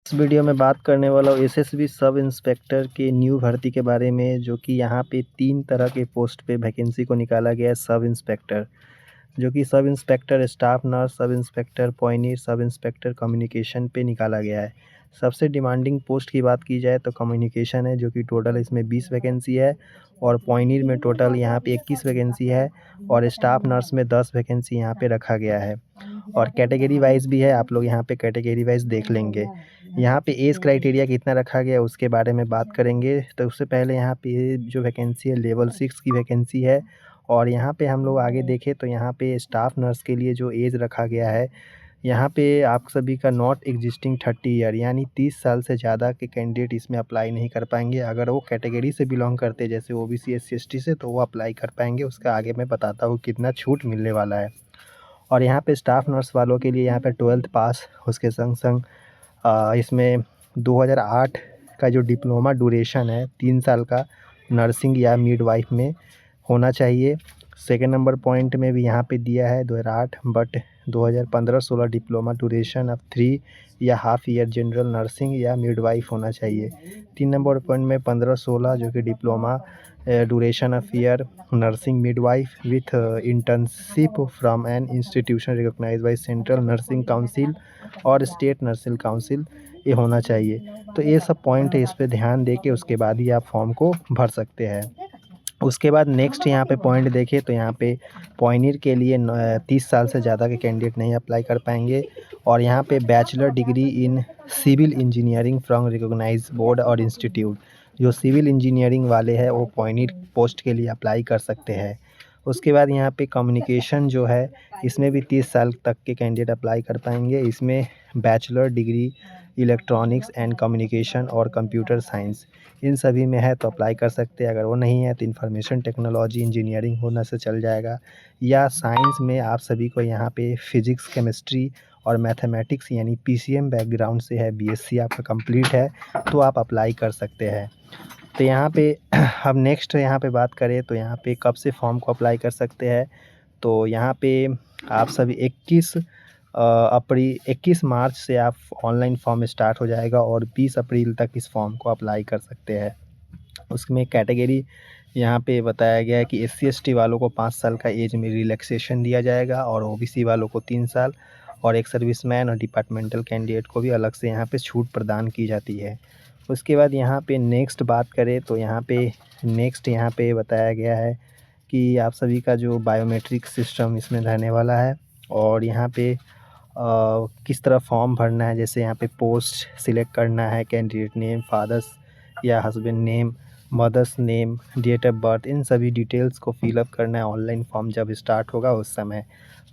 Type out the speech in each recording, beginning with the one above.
इस वीडियो में बात करने वाला हूँ एसएसबी सब इंस्पेक्टर के न्यू भर्ती के बारे में, जो कि यहाँ पे 3 तरह के पोस्ट पे वैकेंसी को निकाला गया है। सब इंस्पेक्टर, जो कि sub inspector staff nurse, sub inspector Pioneer, sub inspector communication पे निकाला गया है। सबसे डिमांडिंग पोस्ट की बात की जाए तो कम्युनिकेशन है, जो कि टोटल इसमें 20 वैकेंसी है, और पॉइनियर में टोटल यहाँ पे 21 वैकेंसी है, और स्टाफ नर्स में 10 वैकेंसी यहाँ पे रखा गया है। और कैटेगरी वाइज भी है, आप लोग यहाँ पे कैटेगरी वाइज देख लेंगे। यहाँ पे एज क्राइटेरिया कितना रखा गया है उसके बारे में बात करेंगे। तो उससे पहले यहाँ पे जो वैकेंसी है लेवल 6 की वैकेंसी है। और यहाँ पे हम लोग आगे देखें तो यहाँ पे स्टाफ नर्स के लिए जो एज रखा गया है, यहाँ पे आप सभी का नॉट एग्जिस्टिंग 30 ईयर, यानी 30 साल से ज़्यादा के कैंडिडेट इसमें अप्लाई नहीं कर पाएंगे। अगर वो कैटेगरी से बिलोंग करते हैं जैसे ओबीसी SC ST से, तो वो अप्लाई कर पाएंगे। उसका आगे मैं बताता हूँ कितना छूट मिलने वाला है। और यहाँ पे स्टाफ नर्स वालों के लिए यहाँ पे 12th पास, उसके संग संग इसमें 2008 का जो डिप्लोमा ड्यूरेशन है 3 साल का नर्सिंग या मिडवाइफ में होना चाहिए। सेकेंड नंबर पॉइंट में भी यहाँ पे दिया है 2008, बट 2015-16 डिप्लोमा ड्यूरेशन ऑफ 3 या हाफ ईयर जनरल नर्सिंग या मिडवाइफ होना चाहिए। 3 नंबर पॉइंट में 15-16 जो कि diploma duration of year nursing midwife with internship from an institution recognised by central nursing council और स्टेट नर्सिंग काउंसिल, ये होना चाहिए। तो ये सब पॉइंट है, इस पे ध्यान दे के उसके बाद ही आप फॉर्म को भर सकते हैं। उसके बाद नेक्स्ट यहाँ पे पॉइंट देखें तो यहाँ पे पॉइनियर के लिए 30 साल से ज़्यादा के कैंडिडेट नहीं अप्लाई कर पाएंगे। और यहाँ पे bachelor degree in civil engineering from recognise board और इंस्टीट्यूट, जो सिविल इंजीनियरिंग वाले हैं वो पॉइनियर पोस्ट के लिए अप्लाई कर सकते हैं। उसके बाद यहाँ पे कम्युनिकेशन जो है, इसमें भी 30 साल तक के कैंडिडेट अप्लाई कर पाएंगे। इसमें bachelor degree electronics and communication और कंप्यूटर साइंस, इन सभी में है तो अप्लाई कर सकते हैं। अगर वो नहीं है तो इंफॉर्मेशन टेक्नोलॉजी इंजीनियरिंग होने से चल जाएगा। या साइंस में आप सभी को यहाँ पे फिजिक्स, केमिस्ट्री और मैथमेटिक्स यानी PCM बैकग्राउंड से है, BSc आपका कंप्लीट है, तो आप अप्लाई कर सकते हैं। तो यहाँ पे अब नेक्स्ट यहाँ पे बात करें तो यहाँ पे कब से फॉर्म को अप्लाई कर सकते हैं। तो यहाँ पे आप सभी 21 मार्च से आप ऑनलाइन फॉर्म स्टार्ट हो जाएगा, और 20 अप्रैल तक इस फॉर्म को अप्लाई कर सकते हैं। उसमें कैटेगरी यहाँ पे बताया गया है कि SC ST वालों को 5 साल का एज में रिलैक्सेशन दिया जाएगा, और OBC वालों को 3 साल, और एक सर्विसमैन और डिपार्टमेंटल कैंडिडेट को भी अलग से यहाँ पे छूट प्रदान की जाती है। उसके बाद यहाँ पे नेक्स्ट बात करें तो यहाँ पे बताया गया है कि आप सभी का जो बायोमेट्रिक सिस्टम इसमें रहने वाला है, और यहाँ पे किस तरह फॉर्म भरना है। जैसे यहाँ पे पोस्ट सिलेक्ट करना है, कैंडिडेट नेम, फादर्स या husband name, mother's name, date of birth, इन सभी डिटेल्स को फिलअप करना है। ऑनलाइन फॉर्म जब स्टार्ट होगा उस समय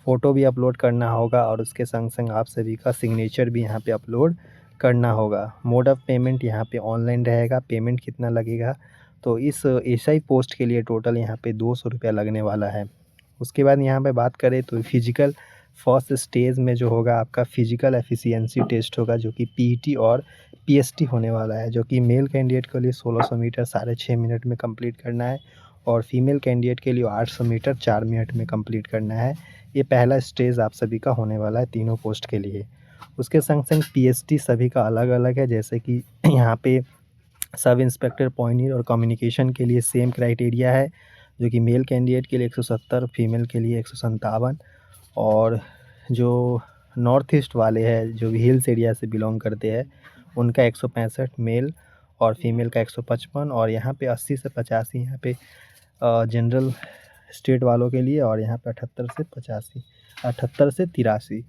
फ़ोटो भी अपलोड करना होगा, और उसके संग संग आप सभी का सिग्नेचर भी यहाँ पे अपलोड करना होगा। मोड ऑफ़ पेमेंट यहाँ पे ऑनलाइन रहेगा। पेमेंट कितना लगेगा, तो इस SI पोस्ट के लिए टोटल यहाँ पे 200 रुपया लगने वाला है। उसके बाद यहाँ पे बात करें तो फिजिकल फर्स्ट स्टेज में जो होगा आपका फिजिकल एफिशिएंसी टेस्ट होगा, जो कि PET और PST होने वाला है, जो कि मेल कैंडिडेट के लिए 1600 मीटर 6.5 मिनट में कंप्लीट करना है, और फीमेल कैंडिडेट के लिए 800 मीटर 4 मिनट में कंप्लीट करना है। ये पहला स्टेज आप सभी का होने वाला है तीनों पोस्ट के लिए। उसके संग संग PST सभी का अलग अलग है, जैसे कि यहाँ पे सब इंस्पेक्टर पॉइनियर और कम्युनिकेशन के लिए सेम क्राइटेरिया है, जो कि मेल कैंडिडेट के लिए 170, फीमेल के लिए 157, और जो नॉर्थ ईस्ट वाले हैं जो भी हिल्स एरिया से बिलोंग करते हैं उनका 165 मेल, और फीमेल का 155, और यहाँ पे 80 से 85 यहाँ पे जनरल स्टेट वालों के लिए, और यहाँ पे 78 से 85, 78 से 83।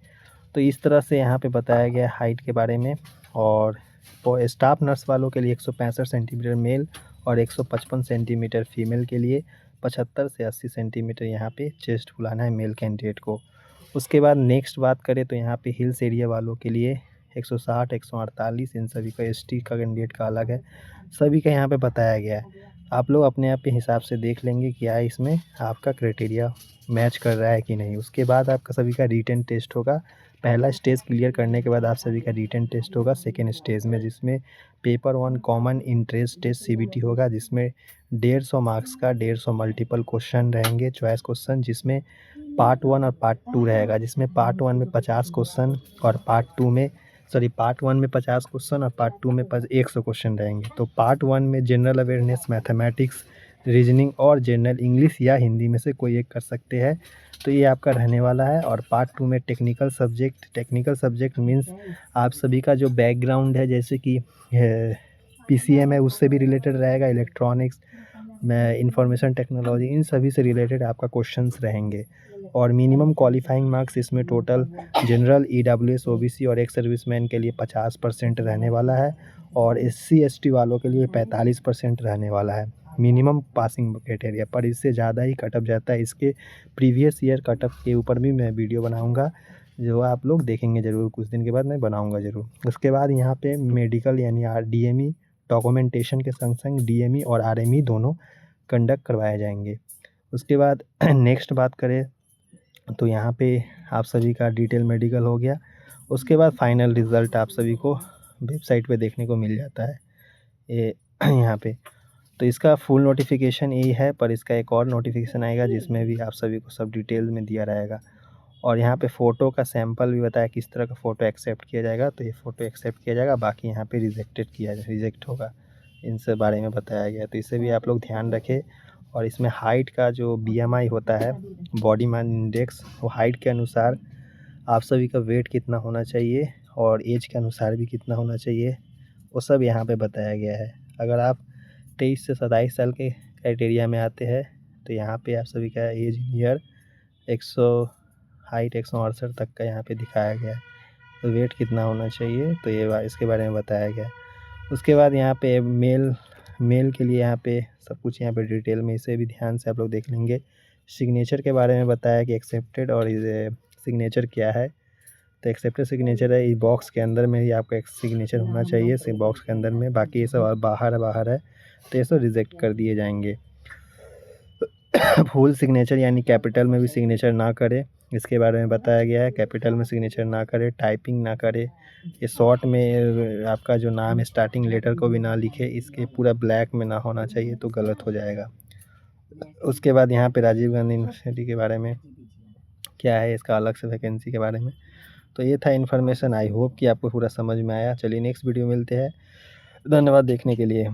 तो इस तरह से यहाँ पे बताया गया हाइट के बारे में। और स्टाफ नर्स वालों के लिए 165 सेंटीमीटर मेल और 155 सेंटीमीटर फीमेल के लिए, 75 से 80 सेंटीमीटर यहाँ पे चेस्ट फुलाना है मेल कैंडिडेट को। उसके बाद नेक्स्ट बात करें तो यहाँ पे हिल्स एरिया वालों के लिए 160, 148, इन सभी का ST का कैंडिडेट का अलग है, सभी का यहाँ पे बताया गया है। आप लोग अपने आप के हिसाब से देख लेंगे क्या इसमें आपका क्राइटेरिया मैच कर रहा है कि नहीं। उसके बाद आपका सभी का रिटन टेस्ट होगा। पहला स्टेज क्लियर करने के बाद आप सभी का रिटन टेस्ट होगा सेकेंड स्टेज में, जिसमें paper 1 common interest test CBT होगा, जिसमें 150 मार्क्स का 150 मल्टीपल क्वेश्चन रहेंगे, चॉइस क्वेश्चन, जिसमें पार्ट 1 और पार्ट 2 रहेगा। जिसमें पार्ट 1 में 50 क्वेश्चन और पार्ट 2 में सॉरी पार्ट 1 में 50 क्वेश्चन और पार्ट 2 में 100 क्वेश्चन रहेंगे। तो पार्ट 1 में जनरल अवेयरनेस, मैथमेटिक्स, रीजनिंग और जनरल इंग्लिश या हिंदी में से कोई एक कर सकते हैं, तो ये आपका रहने वाला है। और पार्ट 2 में टेक्निकल सब्जेक्ट मीन्स आप सभी का जो बैकग्राउंड है, जैसे कि PCM है उससे भी रिलेटेड रहेगा, इलेक्ट्रॉनिक्स में इंफॉर्मेशन टेक्नोलॉजी, इन सभी से रिलेटेड आपका क्वेश्चंस रहेंगे। और मिनिमम क्वालिफाइंग मार्क्स इसमें टोटल जनरल, EWS, OBC और एक्स सर्विसमैन के लिए 50% रहने वाला है, और SC ST वालों के लिए 45% रहने वाला है मिनिमम पासिंग क्राइटेरिया। पर इससे ज़्यादा ही कटअप जाता है। इसके प्रीवियस ईयर कटअप के ऊपर भी मैं वीडियो बनाऊँगा, जो आप लोग देखेंगे ज़रूर, कुछ दिन के बाद मैं बनाऊँगा ज़रूर। उसके बाद यहाँ पे मेडिकल यानी DME डॉक्यूमेंटेशन के संग DME और RME दोनों कंडक्ट करवाए जाएंगे। उसके बाद नेक्स्ट बात करें तो यहाँ पे आप सभी का डिटेल मेडिकल हो गया। उसके बाद फाइनल रिज़ल्ट आप सभी को वेबसाइट पे देखने को मिल जाता है ये यहाँ पे। तो इसका फुल नोटिफिकेशन यही है, पर इसका एक और नोटिफिकेशन आएगा जिसमें भी आप सभी को सब डिटेल में दिया रहेगा। और यहाँ पे फ़ोटो का सैंपल भी बताया किस तरह का फ़ोटो एक्सेप्ट किया जाएगा। तो ये फ़ोटो एक्सेप्ट किया जाएगा, बाकी यहाँ पे रिजेक्ट होगा, इन सब बारे में बताया गया। तो इसे भी आप लोग ध्यान रखें। और इसमें हाइट का जो BMI होता है, बॉडी मास इंडेक्स, वो हाइट के अनुसार आप सभी का वेट कितना होना चाहिए और एज के अनुसार भी कितना होना चाहिए, वो सब यहाँ पे बताया गया है। अगर आप 23 से 27 साल के क्राइटेरिया में आते हैं तो यहाँ पे आप सभी का एज ईयर 168 तक का यहाँ पे दिखाया गया है। तो वेट कितना होना चाहिए, तो ये इसके बारे में बताया गया। उसके बाद यहाँ पे मेल के लिए यहाँ पे सब कुछ यहाँ पे डिटेल में, इसे भी ध्यान से आप लोग देख लेंगे। सिग्नेचर के बारे में बताया कि एक्सेप्टेड और सिग्नेचर क्या है। तो एक्सेप्टेड सिग्नेचर है, इस बॉक्स के अंदर में ही आपका एक सिग्नेचर होना चाहिए, इस बॉक्स के अंदर में। बाकी ये सब बाहर है तो ये सब रिजेक्ट कर दिए जाएंगे। फुल सिग्नेचर यानी कैपिटल में भी सिग्नेचर ना करें, इसके बारे में बताया गया है। कैपिटल में सिग्नेचर ना करें, टाइपिंग ना करें, ये शॉर्ट में आपका जो नाम है स्टार्टिंग लेटर को भी ना लिखे, इसके पूरा ब्लैक में ना होना चाहिए, तो गलत हो जाएगा। उसके बाद यहाँ पे राजीव गांधी यूनिवर्सिटी के बारे में क्या है, इसका अलग से वैकेंसी के बारे में। तो ये था इन्फॉर्मेशन। आई होप कि आपको पूरा समझ में आया। चलिए नेक्स्ट वीडियो मिलते हैं। धन्यवाद देखने के लिए।